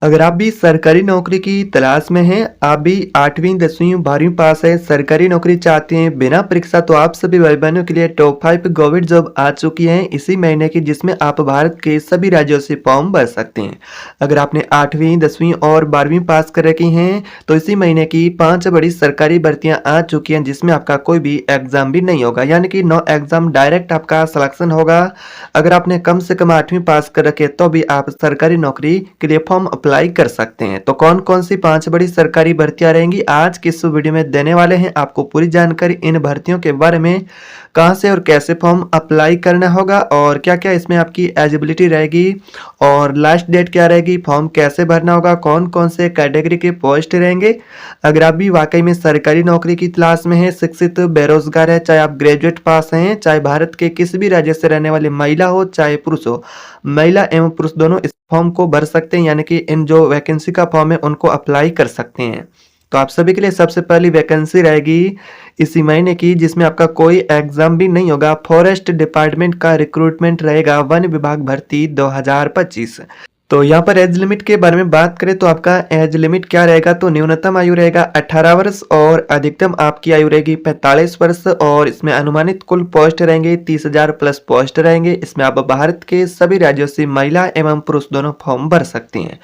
अगर आप भी सरकारी नौकरी की तलाश में हैं, आप भी 8वीं 10वीं 12वीं पास है, सरकारी नौकरी चाहते हैं बिना परीक्षा, तो आप सभी भाई बहनों के लिए टॉप 5 गवर्नमेंट जॉब आ चुकी है इसी महीने की, जिसमें आप भारत के सभी राज्यों से फॉर्म भर सकते हैं। अगर आपने 8वीं 10वीं और 12वीं पास कर रखी हैं तो इसी महीने की 5 बड़ी सरकारी भर्तियां आ चुकी हैं, जिसमें आपका कोई भी एग्जाम भी नहीं होगा, यानी कि नो एग्जाम, डायरेक्ट आपका सिलेक्शन होगा। अगर आपने कम से कम 8वीं पास कर रखे तो भी आप सरकारी नौकरी के लिए फॉर्म अप्लाई कर सकते हैं। तो कौन कौन सी 5 बड़ी सरकारी भर्तियां रहेंगी आज के इस वीडियो में देने वाले हैं आपको पूरी जानकारी इन भर्तियों के बारे में, कहां से और कैसे फॉर्म अप्लाई करना होगा और क्या क्या इसमें आपकी एलिजिबिलिटी रहेगी और लास्ट डेट क्या रहेगी, फॉर्म कैसे भरना होगा, कौन कौन से कैटेगरी के पोस्ट रहेंगे। अगर आप भी वाकई में सरकारी नौकरी की तलाश में है, शिक्षित, बेरोजगार है, चाहे आप ग्रेजुएट पास हैं, चाहे भारत के किसी भी राज्य से रहने वाली महिला हो चाहे पुरुष हो, महिला एवं पुरुष दोनों इस फॉर्म को भर सकते हैं, यानी कि इन जो वैकेंसी का फॉर्म है उनको अप्लाई कर सकते हैं। तो आप सभी के लिए सबसे पहली वैकेंसी रहेगी इसी महीने की, जिसमें आपका कोई एग्जाम भी नहीं होगा। फॉरेस्ट डिपार्टमेंट का रिक्रूटमेंट रहेगा, वन विभाग भर्ती 2025। तो यहाँ पर एज लिमिट के बारे में बात करें तो आपका एज लिमिट क्या रहेगा, तो न्यूनतम आयु रहेगा 18 वर्ष और अधिकतम आपकी आयु रहेगी 45 वर्ष, और इसमें अनुमानित कुल पोस्ट रहेंगे 30,000 प्लस पोस्ट रहेंगे। इसमें आप भारत के सभी राज्यों से महिला एवं पुरुष दोनों फॉर्म भर सकते हैं।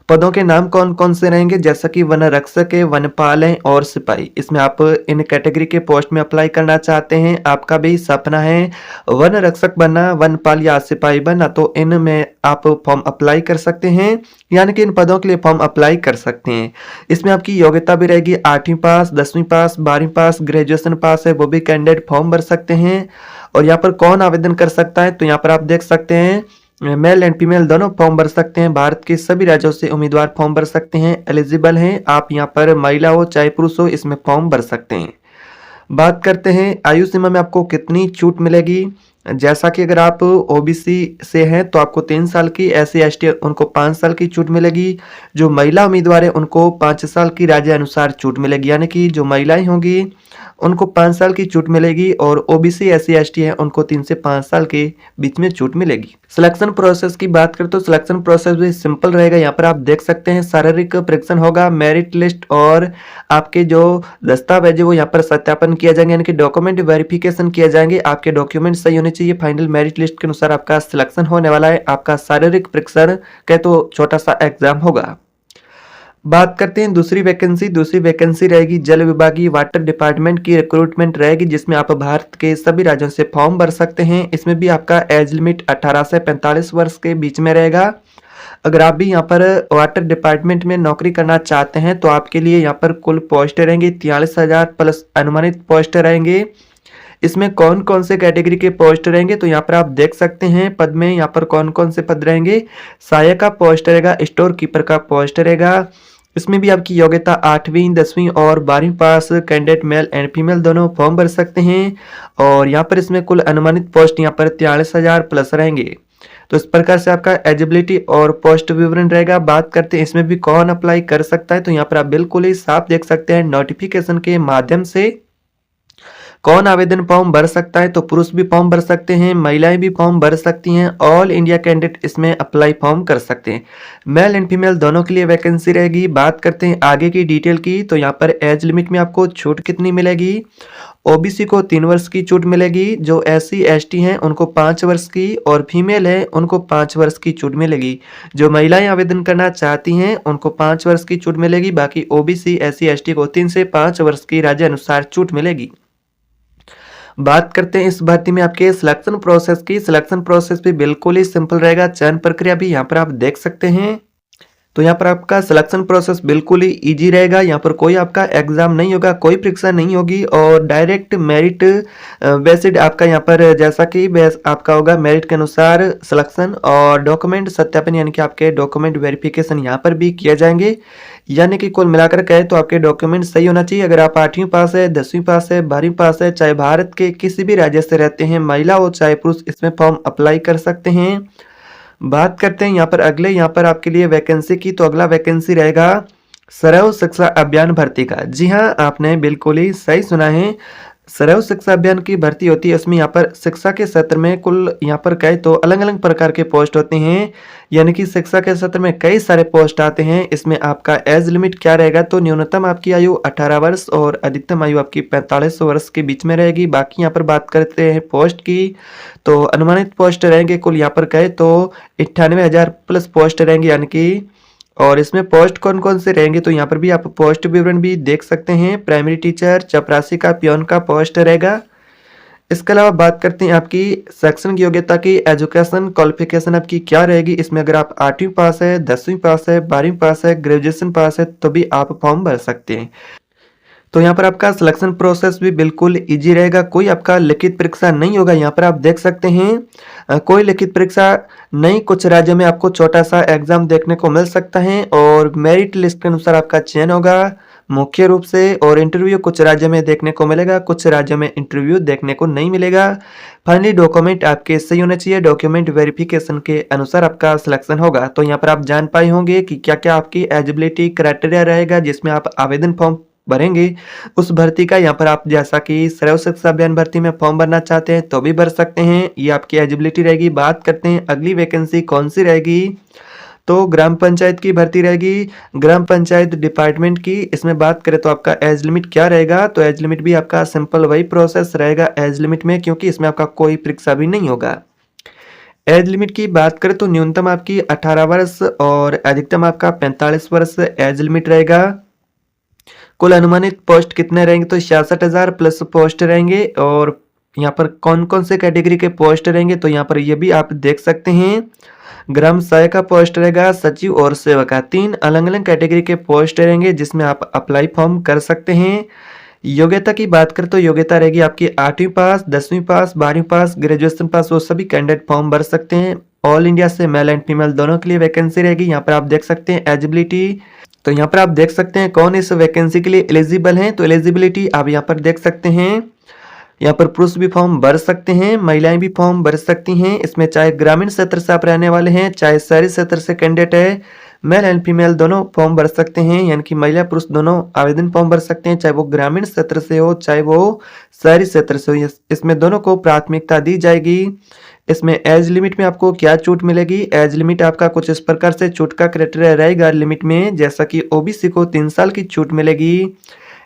पदों के नाम कौन कौन से रहेंगे, जैसा कि वन रक्षक है, वनपाल है और सिपाही। इसमें आप इन कैटेगरी के पोस्ट में अप्लाई करना चाहते हैं, आपका भी सपना है वन रक्षक बनना, वनपाल या सिपाही बनना, तो इनमें आप फॉर्म अप्लाई कर सकते हैं, यानी कि इन पदों के लिए फॉर्म अप्लाई कर सकते हैं। इसमें आपकी योग्यता भी रहेगी 8वीं पास, 10वीं पास, 12वीं पास, ग्रेजुएशन पास है, वो भी कैंडिडेट फॉर्म भर सकते हैं। और यहाँ पर कौन आवेदन कर सकता है, तो यहाँ पर आप देख सकते हैं मेल एंड फीमेल दोनों फॉर्म भर सकते हैं। भारत के सभी राज्यों से उम्मीदवार फॉर्म भर सकते हैं, एलिजिबल हैं। आप यहाँ पर महिला हो चाहे पुरुष हो, इसमें फॉर्म भर सकते हैं। बात करते हैं आयु सीमा में आपको कितनी छूट मिलेगी। जैसा कि अगर आप ओबीसी से हैं तो आपको 3 साल की, SC ST उनको 5 साल की छूट मिलेगी। जो महिला उम्मीदवार है उनको 5 साल की राज्य अनुसार छूट मिलेगी, यानी कि जो महिलाएं होंगी उनको 5 साल की छूट मिलेगी, और ओबीसी SC ST है उनको 3 से 5 साल के बीच में छूट मिलेगी। सिलेक्शन प्रोसेस की बात करें तो सिलेक्शन प्रोसेस भी सिंपल रहेगा। यहाँ पर आप देख सकते हैं शारीरिक परीक्षण होगा, मेरिट लिस्ट और आपके जो दस्तावेज है वो यहाँ पर सत्यापन किया जाएंगे, यानी कि डॉक्यूमेंट वेरिफिकेशन किए जाएंगे। आपके डॉक्यूमेंट सही होने चाहिए। फाइनल मेरिट लिस्ट के अनुसार आपका सिलेक्शन होने वाला है। आपका शारीरिक परीक्षण का तो छोटा सा एग्जाम होगा। बात करते हैं दूसरी वैकेंसी रहेगी जल विभागीय, वाटर डिपार्टमेंट की रिक्रूटमेंट रहेगी, जिसमें आप भारत के सभी राज्यों से फॉर्म भर सकते हैं। इसमें भी आपका एज लिमिट 18 से 45 वर्ष के बीच में रहेगा। अगर आप भी यहाँ पर वाटर डिपार्टमेंट में नौकरी करना चाहते हैं तो आपके लिए यहाँ पर कुल पोस्ट रहेंगे 43,000 प्लस अनुमानित पोस्ट रहेंगे। इसमें कौन कौन से कैटेगरी के पोस्ट रहेंगे, तो यहाँ पर आप देख सकते हैं पद में यहाँ पर कौन कौन से पद रहेंगे। सहायक का पोस्ट रहेगा, स्टोर कीपर का पोस्ट रहेगा। इसमें भी आपकी योग्यता 8वीं 10वीं और 12वीं पास कैंडिडेट मेल एंड फीमेल दोनों फॉर्म भर सकते हैं। और यहाँ पर इसमें कुल अनुमानित पोस्ट यहाँ पर 43,000 प्लस रहेंगे। तो इस प्रकार से आपका एलिजिबिलिटी और पोस्ट विवरण रहेगा। बात करते हैं इसमें भी कौन अप्लाई कर सकता है, तो यहाँ पर आप बिल्कुल ही साफ देख सकते हैं नोटिफिकेशन के माध्यम से कौन आवेदन फॉर्म भर सकता है। तो पुरुष भी फॉर्म भर सकते हैं, महिलाएं भी फॉर्म भर सकती हैं, ऑल इंडिया कैंडिडेट इसमें अप्लाई फॉर्म कर सकते हैं। मेल एंड फीमेल दोनों के लिए वैकेंसी रहेगी। बात करते हैं आगे की डिटेल की, तो यहाँ पर एज लिमिट में आपको छूट कितनी मिलेगी। ओबीसी को 3 वर्ष की छूट मिलेगी, जो SC ST हैं उनको 5 वर्ष की, और फीमेल है उनको 5 वर्ष की छूट मिलेगी। जो महिलाएं आवेदन करना चाहती हैं उनको 5 वर्ष की छूट मिलेगी, बाकी ओबीसी SC ST को 3 से 5 वर्ष की राज्य अनुसार छूट मिलेगी। बात करते हैं इस भर्ती में आपके सिलेक्शन प्रोसेस की। सिलेक्शन प्रोसेस भी बिल्कुल ही सिंपल रहेगा। चयन प्रक्रिया भी यहाँ पर आप देख सकते हैं। तो यहाँ पर आपका सिलेक्शन प्रोसेस बिल्कुल ही इजी रहेगा। यहाँ पर कोई आपका एग्जाम नहीं होगा, कोई परीक्षा नहीं होगी, और डायरेक्ट मेरिट बेस्ड आपका यहाँ पर जैसा कि आपका होगा मेरिट के अनुसार सिलेक्शन, और डॉक्यूमेंट सत्यापन यानी कि आपके डॉक्यूमेंट वेरिफिकेशन यहाँ पर भी किए जाएंगे। यानी कि कुल मिलाकर कहे तो आपके डॉक्यूमेंट सही होना चाहिए। अगर आप 8वीं पास है, 10वीं पास है, 12वीं पास है, चाहे भारत के किसी भी राज्य से रहते हैं, महिला हो चाहे पुरुष, इसमें फॉर्म अप्लाई कर सकते हैं। बात करते हैं यहाँ पर अगले यहाँ पर आपके लिए वैकेंसी की, तो अगला वैकेंसी रहेगा सर्व शिक्षा अभियान भर्ती का। जी हाँ, आपने बिल्कुल ही सही सुना है। सरल शिक्षा अभियान की भर्ती होती है, उसमें यहाँ पर शिक्षा के क्षेत्र में कुल यहाँ पर कहे तो अलग-अलग प्रकार के पोस्ट होते हैं, यानी कि शिक्षा के क्षेत्र में कई सारे पोस्ट आते हैं। इसमें आपका एज लिमिट क्या रहेगा, तो न्यूनतम आपकी आयु 18 वर्ष और अधिकतम आयु आपकी 45 वर्ष के बीच में रहेगी। बाकी यहाँ पर बात करते हैं पोस्ट की, तो अनुमानित पोस्ट रहेंगे कुल यहाँ पर कहे तो 98,000 प्लस पोस्ट रहेंगे, यानी कि और इसमें पोस्ट कौन-कौन से रहेंगे, तो यहाँ पर भी आप पोस्ट विवरण भी देख सकते हैं। प्राइमरी टीचर, चपरासी का, पियोन का पोस्ट रहेगा। इसके अलावा बात करते हैं आपकी शैक्षणिक योग्यता की, एजुकेशन क्वालिफिकेशन आपकी क्या रहेगी। इसमें अगर आप 8वीं पास है, 10वीं पास है, 12वीं पास है, ग्रेजुएशन पास है, तो भी आप फॉर्म भर सकते हैं। तो यहाँ पर आपका सिलेक्शन प्रोसेस भी बिल्कुल ईजी रहेगा, कोई आपका लिखित परीक्षा नहीं होगा। यहाँ पर आप देख सकते हैं कोई लिखित परीक्षा नहीं, कुछ राज्यों में आपको छोटा सा एग्जाम देखने को मिल सकता है और मेरिट लिस्ट के अनुसार आपका चयन होगा मुख्य रूप से, और इंटरव्यू कुछ राज्यों में देखने को मिलेगा, कुछ राज्यों में इंटरव्यू देखने को नहीं मिलेगा। फाइनली डॉक्यूमेंट आपके सही होने चाहिए, डॉक्यूमेंट वेरिफिकेशन के अनुसार आपका सिलेक्शन होगा। तो यहाँ पर आप जान पाए होंगे कि क्या क्या आपकी एलिजिबिलिटी क्राइटेरिया रहेगा जिसमें आप आवेदन फॉर्म भरेंगे उस भर्ती का। यहाँ पर आप जैसा कि सर्व शिक्षा अभियान भर्ती में फॉर्म भरना चाहते हैं तो भी भर सकते हैं, ये आपकी एलिजिबिलिटी रहेगी। बात करते हैं अगली वैकेंसी कौन सी रहेगी, तो ग्राम पंचायत की भर्ती रहेगी, ग्राम पंचायत डिपार्टमेंट की। इसमें बात करें तो आपका एज लिमिट क्या रहेगा, तो एज लिमिट भी आपका सिंपल वही प्रोसेस रहेगा एज लिमिट में, क्योंकि इसमें आपका कोई परीक्षा भी नहीं होगा। एज लिमिट की बात करें तो न्यूनतम आपकी 18 वर्ष और अधिकतम आपका 45 वर्ष एज लिमिट रहेगा। कुल अनुमानित पोस्ट कितने रहेंगे, तो 66,000 प्लस पोस्ट रहेंगे। और यहाँ पर कौन कौन से कैटेगरी के पोस्ट रहेंगे, तो यहाँ पर ये भी आप देख सकते हैं। ग्राम सहायक का पोस्ट रहेगा, सचिव और सेवक का, 3 अलग अलग कैटेगरी के पोस्ट रहेंगे जिसमें आप अप्लाई फॉर्म कर सकते हैं। योग्यता की बात करें तो योग्यता रहेगी आपकी 8वीं पास, 10वीं पास, 12वीं पास, ग्रेजुएशन पास, वो सभी कैंडिडेट फॉर्म भर सकते हैं। ऑल इंडिया से मेल एंड फीमेल दोनों के लिए वैकेंसी रहेगी। यहाँ पर आप देख सकते हैं एलिजिबिलिटी, तो यहाँ पर आप देख सकते हैं कौन इस वैकेंसी के लिए एलिजिबल हैं। तो एलिजिबिलिटी आप यहाँ पर देख सकते हैं, यहाँ पर पुरुष भी फॉर्म भर सकते हैं, महिलाएं भी फॉर्म भर सकती हैं। इसमें चाहे ग्रामीण क्षेत्र से आप रहने वाले हैं, चाहे शहरी क्षेत्र से कैंडिडेट है, मेल एंड फीमेल दोनों फॉर्म भर सकते हैं, यानी कि महिला पुरुष दोनों आवेदन फॉर्म भर सकते हैं, चाहे वो ग्रामीण क्षेत्र से हो चाहे वो शहरी क्षेत्र से हो। इसमें दोनों को प्राथमिकता दी जाएगी। इसमें एज लिमिट में आपको क्या छूट मिलेगी, एज लिमिट आपका कुछ इस प्रकार से छूट का क्राइटेरिया रहेगा लिमिट में, जैसा कि ओबीसी को 3 साल की छूट मिलेगी,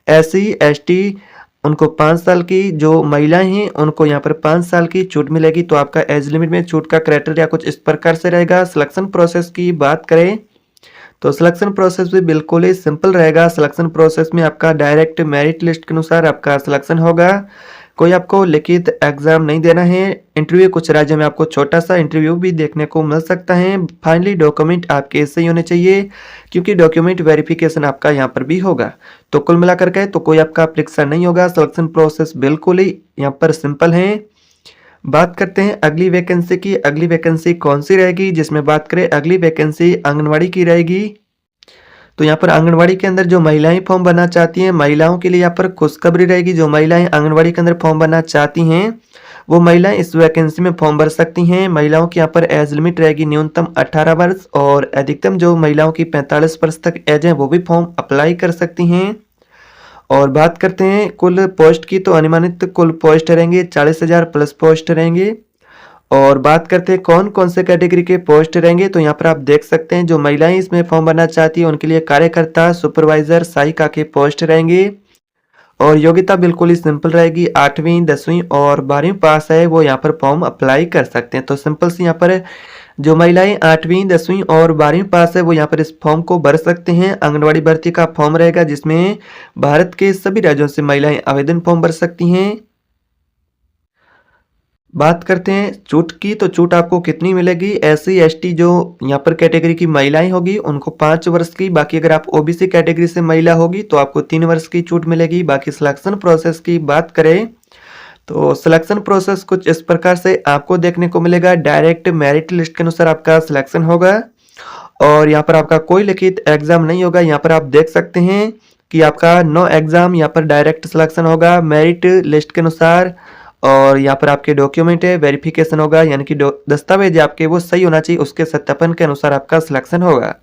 एससी एसटी उनको 5 साल की, जो महिलाएं हैं उनको यहाँ पर 5 साल की छूट मिलेगी। तो आपका एज लिमिट में छूट का क्राइटेरिया कुछ इस प्रकार से रहेगा। सिलेक्शन प्रोसेस की बात करें तो सिलेक्शन प्रोसेस भी बिल्कुल ही सिंपल रहेगा। सिलेक्शन प्रोसेस में आपका डायरेक्ट मेरिट लिस्ट के अनुसार आपका सिलेक्शन होगा, कोई आपको लिखित एग्जाम नहीं देना है। इंटरव्यू कुछ राज्यों में आपको छोटा सा इंटरव्यू भी देखने को मिल सकता है। फाइनली डॉक्यूमेंट आपके सही होने चाहिए, क्योंकि डॉक्यूमेंट वेरिफिकेशन आपका यहाँ पर भी होगा। तो कुल मिलाकर के तो कोई आपका परीक्षा नहीं होगा। सिलेक्शन प्रोसेस बिल्कुल ही यहाँ पर सिंपल है। बात करते हैं अगली वैकेंसी की, अगली वैकेंसी कौन सी रहेगी, जिसमें बात करें अगली वैकेंसी आंगनवाड़ी की रहेगी। तो यहाँ पर आंगनवाड़ी के अंदर जो महिलाएं फॉर्म भरना चाहती हैं, महिलाओं के लिए यहाँ पर खुशखबरी रहेगी। जो महिलाएं आंगनवाड़ी के अंदर फॉर्म भरना चाहती हैं वो महिलाएं इस वैकेंसी में फॉर्म भर सकती हैं। महिलाओं की यहाँ पर एज लिमिट रहेगी न्यूनतम 18 वर्ष और अधिकतम जो महिलाओं की 45 वर्ष तक एज है वो भी फॉर्म अप्लाई कर सकती हैं। और बात करते हैं कुल पोस्ट की, तो अनुमानित कुल पोस्ट रहेंगे 40,000 प्लस पोस्ट रहेंगे। और बात करते हैं कौन कौन से कैटेगरी के पोस्ट रहेंगे, तो यहाँ पर आप देख सकते हैं जो महिलाएं इसमें फॉर्म भरना चाहती है उनके लिए कार्यकर्ता, सुपरवाइजर, सहायिका के पोस्ट रहेंगे। और योग्यता बिल्कुल ही सिंपल रहेगी, 8वीं 10वीं और 12वीं पास है वो यहाँ पर फॉर्म अप्लाई कर सकते हैं। तो सिंपल सी यहाँ पर जो महिलाएं 8वीं 10वीं और 12वीं पास है वो यहाँ पर इस फॉर्म को भर सकते हैं। आंगनवाड़ी भर्ती का फॉर्म रहेगा जिसमें भारत के सभी राज्यों से महिलाएं आवेदन फॉर्म भर सकती हैं। बात करते हैं छूट की, तो छूट आपको कितनी मिलेगी। एससी एसटी जो यहाँ पर कैटेगरी की महिलाएं होगी उनको 5 वर्ष की, बाकी अगर आप ओबीसी कैटेगरी से महिला होगी तो आपको 3 वर्ष की छूट मिलेगी। बाकी सिलेक्शन प्रोसेस की बात करें तो सिलेक्शन प्रोसेस कुछ इस प्रकार से आपको देखने को मिलेगा। डायरेक्ट मेरिट लिस्ट के अनुसार आपका सिलेक्शन होगा और यहाँ पर आपका कोई लिखित एग्जाम नहीं होगा। यहाँ पर आप देख सकते हैं कि आपका नो एग्जाम, यहाँ पर डायरेक्ट सिलेक्शन होगा मेरिट लिस्ट के अनुसार। और यहाँ पर आपके डॉक्यूमेंट है वेरिफिकेशन होगा, यानी कि दस्तावेज आपके वो सही होना चाहिए, उसके सत्यापन के अनुसार आपका सिलेक्शन होगा।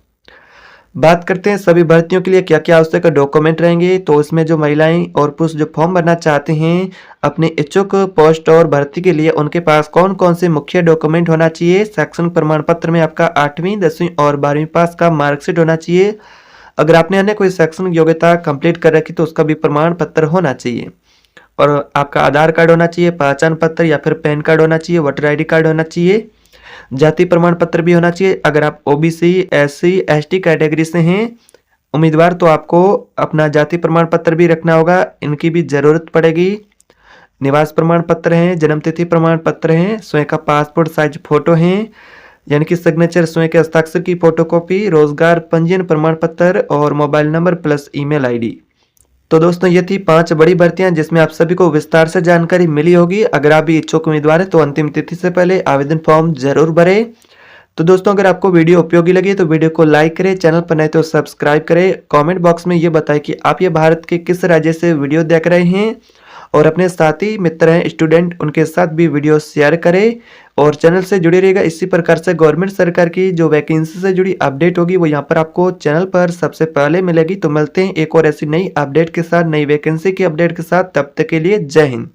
बात करते हैं सभी भर्तियों के लिए क्या क्या आवश्यक डॉक्यूमेंट रहेंगे। तो इसमें जो महिलाएं और पुरुष जो फॉर्म भरना चाहते हैं अपने इच्छुक पोस्ट और भर्ती के लिए, उनके पास कौन कौन से मुख्य डॉक्यूमेंट होना चाहिए। शैक्षणिक प्रमाण पत्र में आपका 8वीं 10वीं और 12वीं पास का मार्कशीट होना चाहिए। अगर आपने अन्य कोई शैक्षणिक योग्यता कंप्लीट कर रखी तो उसका भी प्रमाण पत्र होना चाहिए। और आपका आधार कार्ड होना चाहिए, पहचान पत्र या फिर पैन कार्ड होना चाहिए, वोटर आईडी कार्ड होना चाहिए, जाति प्रमाण पत्र भी होना चाहिए। अगर आप ओबीसी एससी एसटी कैटेगरी से हैं उम्मीदवार तो आपको अपना जाति प्रमाण पत्र भी रखना होगा, इनकी भी जरूरत पड़ेगी। निवास प्रमाण पत्र हैं, जन्मतिथि प्रमाण पत्र हैं, स्वयं का पासपोर्ट साइज फोटो हैं यानी कि सिग्नेचर, स्वयं के हस्ताक्षर की फोटोकॉपी, रोजगार पंजीयन प्रमाण पत्र और mobile number plus email ID. तो दोस्तों ये थी 5 बड़ी भर्तियां जिसमें आप सभी को विस्तार से जानकारी मिली होगी। अगर आप भी इच्छुक उम्मीदवार हैं तो अंतिम तिथि से पहले आवेदन फॉर्म जरूर भरें। तो दोस्तों अगर आपको वीडियो उपयोगी लगी तो वीडियो को लाइक करें, चैनल पर नए तो सब्सक्राइब करें। कमेंट बॉक्स में ये बताएं कि आप ये भारत के किस राज्य से वीडियो देख रहे हैं और अपने साथी मित्र हैं स्टूडेंट उनके साथ भी वीडियो शेयर करें और चैनल से जुड़े रहिएगा। इसी प्रकार से गवर्नमेंट सरकार की जो वैकेंसी से जुड़ी अपडेट होगी वो यहाँ पर आपको चैनल पर सबसे पहले मिलेगी। तो मिलते हैं एक और ऐसी नई अपडेट के साथ, नई वैकेंसी की अपडेट के साथ। तब तक के लिए जय हिंद।